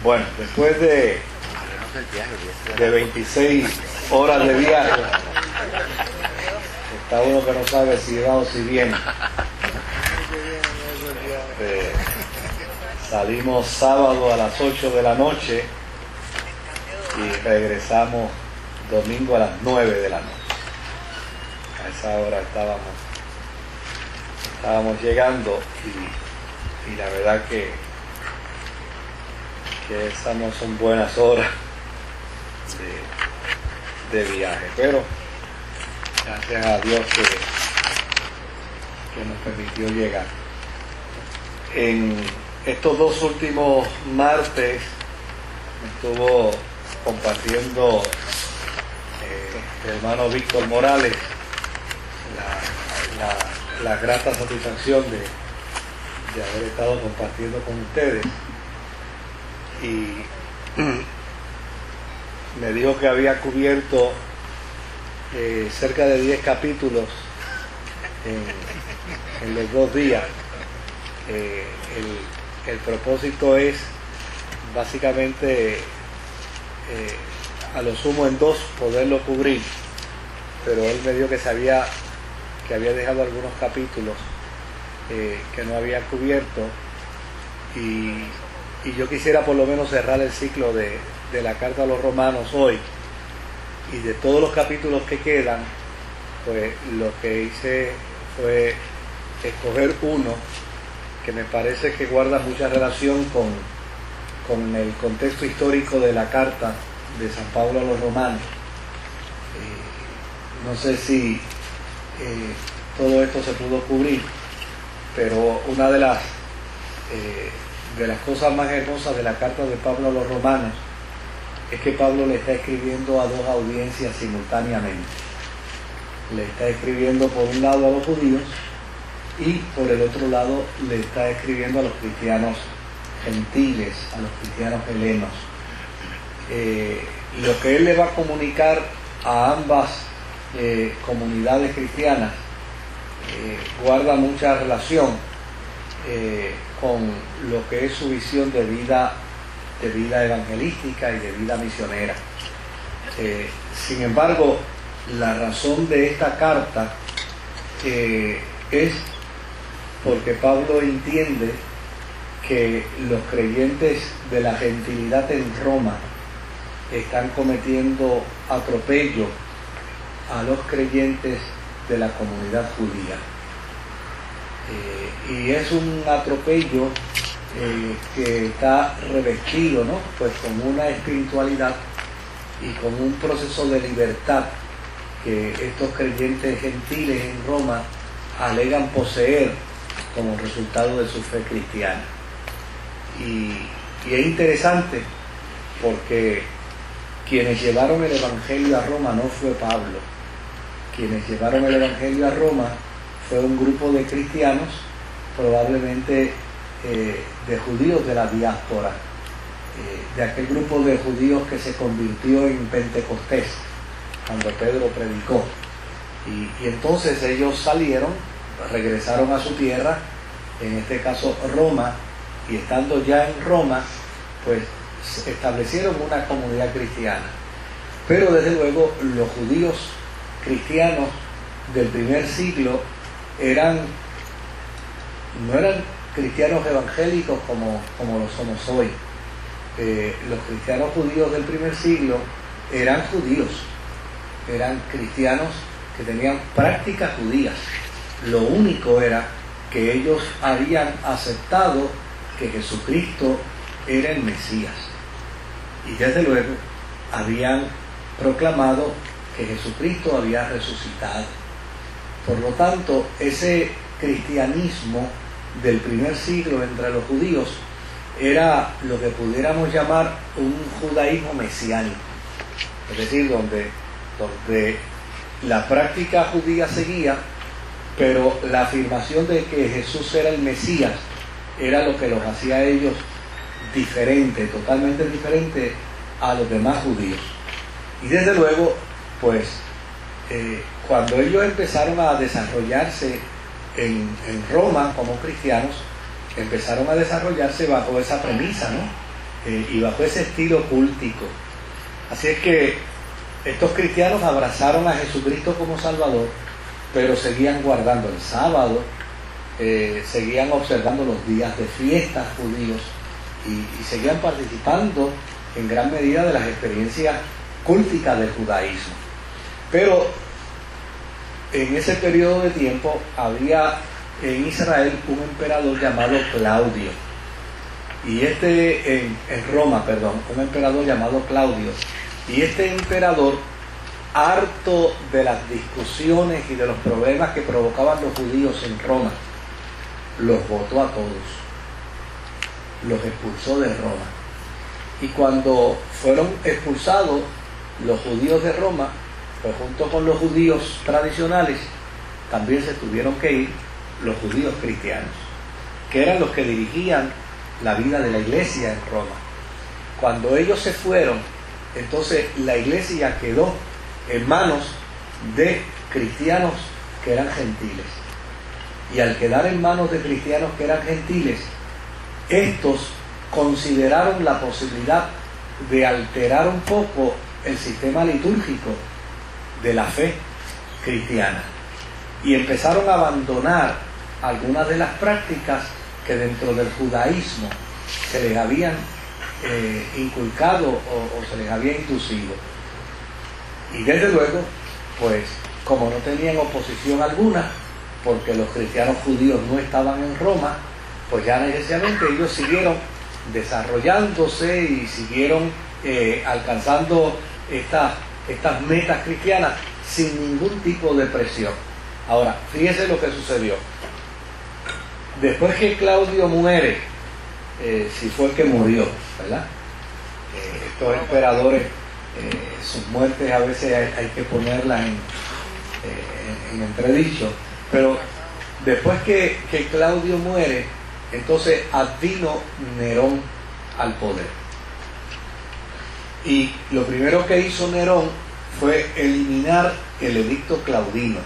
Bueno, después de 26 horas de viaje, está uno que no sabe si va o si viene. Salimos sábado a las 8 de la noche y regresamos domingo a las 9 de la noche. A esa hora estábamos llegando y la verdad que esas no son buenas horas de viaje, pero gracias a Dios que nos permitió llegar. En estos dos últimos martes me estuvo compartiendo el hermano Víctor Morales la grata satisfacción de haber estado compartiendo con ustedes, y me dijo que había cubierto cerca de 10 capítulos en los 2 días. El propósito es básicamente a lo sumo en 2 poderlo cubrir, pero él me dijo que había dejado algunos capítulos que no había cubierto, y yo quisiera por lo menos cerrar el ciclo de la carta a los romanos hoy, y de todos los capítulos que quedan, pues lo que hice fue escoger uno que me parece que guarda mucha relación con el contexto histórico de la carta de San Pablo a los romanos. No sé si todo esto se pudo cubrir, pero una de las cosas más hermosas de la carta de Pablo a los romanos es que Pablo le está escribiendo a 2 audiencias simultáneamente. Le está escribiendo por un lado a los judíos y por el otro lado le está escribiendo a los cristianos gentiles, a los cristianos helenos. Lo que él le va a comunicar a ambas comunidades cristianas guarda mucha relación con lo que es su visión de vida evangelística y de vida misionera. Sin embargo, la razón de esta carta es porque Pablo entiende que los creyentes de la gentilidad en Roma están cometiendo atropello a los creyentes de la comunidad judía. Y es un atropello que está revestido, ¿no?, pues con una espiritualidad y con un proceso de libertad que estos creyentes gentiles en Roma alegan poseer como resultado de su fe cristiana. Y es interesante porque quienes llevaron el Evangelio a Roma no fue Pablo. Quienes llevaron el Evangelio a Roma fue un grupo de cristianos, probablemente de judíos de la diáspora, de aquel grupo de judíos que se convirtió en Pentecostés cuando Pedro predicó. Y entonces ellos salieron, regresaron a su tierra, en este caso Roma, y estando ya en Roma, pues establecieron una comunidad cristiana. Pero desde luego los judíos cristianos del primer siglo no eran cristianos evangélicos como lo somos hoy. Los cristianos judíos del primer siglo eran judíos, eran cristianos que tenían prácticas judías. Lo único era que ellos habían aceptado que Jesucristo era el Mesías, y desde luego habían proclamado que Jesucristo había resucitado. Por lo tanto, ese cristianismo del primer siglo entre los judíos era lo que pudiéramos llamar un judaísmo mesiánico, es decir, donde la práctica judía seguía, pero la afirmación de que Jesús era el Mesías era lo que los hacía a ellos diferente, totalmente diferente a los demás judíos. Y desde luego, pues, cuando ellos empezaron a desarrollarse en Roma como cristianos, empezaron a desarrollarse bajo esa premisa, ¿no?, y bajo ese estilo cultico. Así es que estos cristianos abrazaron a Jesucristo como Salvador, pero seguían guardando el sábado, seguían observando los días de fiestas judíos y seguían participando en gran medida de las experiencias culticas del judaísmo. Pero en ese periodo de tiempo había en Israel un emperador llamado Claudio, y en Roma, un emperador llamado Claudio, y este emperador, harto de las discusiones y de los problemas que provocaban los judíos en Roma, los votó a todos, los expulsó de Roma. Y cuando fueron expulsados los judíos de Roma, pues junto con los judíos tradicionales, también se tuvieron que ir los judíos cristianos, que eran los que dirigían la vida de la iglesia en Roma. Cuando ellos se fueron, entonces la iglesia quedó en manos de cristianos que eran gentiles. Y al quedar en manos de cristianos que eran gentiles, estos consideraron la posibilidad de alterar un poco el sistema litúrgico de la fe cristiana y empezaron a abandonar algunas de las prácticas que dentro del judaísmo se les habían inculcado o se les había inducido. Y desde luego, pues como no tenían oposición alguna, porque los cristianos judíos no estaban en Roma, pues ya necesariamente ellos siguieron desarrollándose y siguieron alcanzando estas metas cristianas sin ningún tipo de presión. Ahora, fíjese lo que sucedió. Después que Claudio muere, si fue el que murió, ¿verdad? Estos emperadores, sus muertes a veces hay que ponerlas en entredicho, pero después que Claudio muere, entonces advino Nerón al poder. Y lo primero que hizo Nerón fue eliminar el edicto claudino.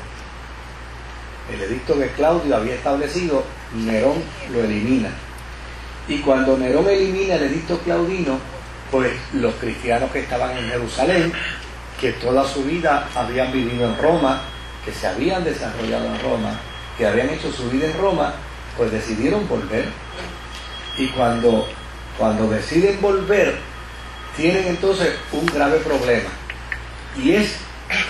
El edicto que Claudio había establecido, Nerón lo elimina. Y cuando Nerón elimina el edicto claudino, pues los cristianos que estaban en Jerusalén, que toda su vida habían vivido en Roma, que se habían desarrollado en Roma, que habían hecho su vida en Roma, pues decidieron volver. Y cuando deciden volver, tienen entonces un grave problema. Y es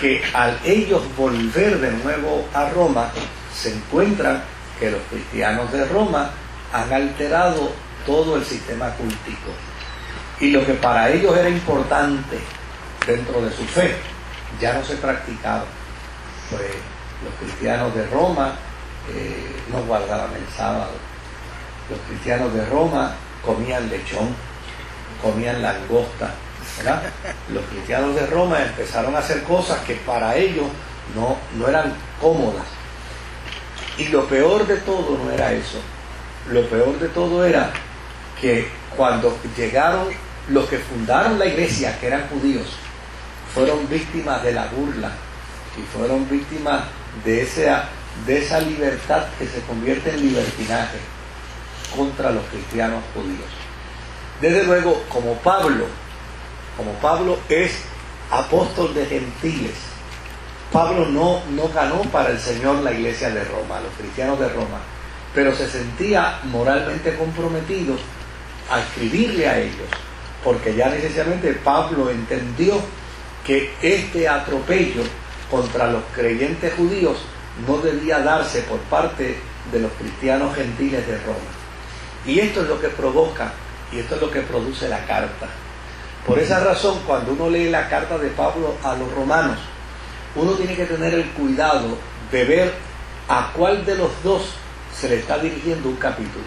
que al ellos volver de nuevo a Roma, se encuentran que los cristianos de Roma han alterado todo el sistema cultico. Y lo que para ellos era importante dentro de su fe, ya no se practicaba. Pues los cristianos de Roma no guardaban el sábado. Los cristianos de Roma comían lechón, comían langosta, ¿verdad? Los cristianos de Roma empezaron a hacer cosas que para ellos no eran cómodas. Y lo peor de todo no era eso. Lo peor de todo era que cuando llegaron los que fundaron la iglesia, que eran judíos, fueron víctimas de la burla y fueron víctimas de esa libertad que se convierte en libertinaje contra los cristianos judíos. Desde luego, como Pablo es apóstol de gentiles, Pablo no ganó para el Señor la iglesia de Roma, los cristianos de Roma, pero se sentía moralmente comprometido a escribirle a ellos, porque ya necesariamente Pablo entendió que este atropello contra los creyentes judíos no debía darse por parte de los cristianos gentiles de Roma. Y esto es lo que provoca, y esto es lo que produce la carta. Por esa razón, cuando uno lee la carta de Pablo a los romanos, uno tiene que tener el cuidado de ver a cuál de los dos se le está dirigiendo un capítulo.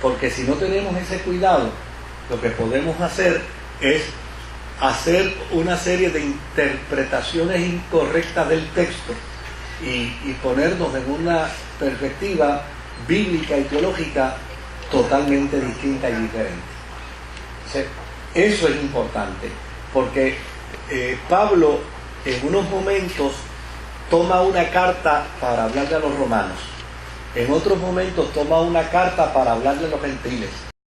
Porque si no tenemos ese cuidado, lo que podemos hacer es hacer una serie de interpretaciones incorrectas del texto y ponernos en una perspectiva bíblica y teológica totalmente distinta y diferente. Entonces, eso es importante, porque Pablo en unos momentos toma una carta para hablarle a los romanos, en otros momentos toma una carta para hablarle a los gentiles,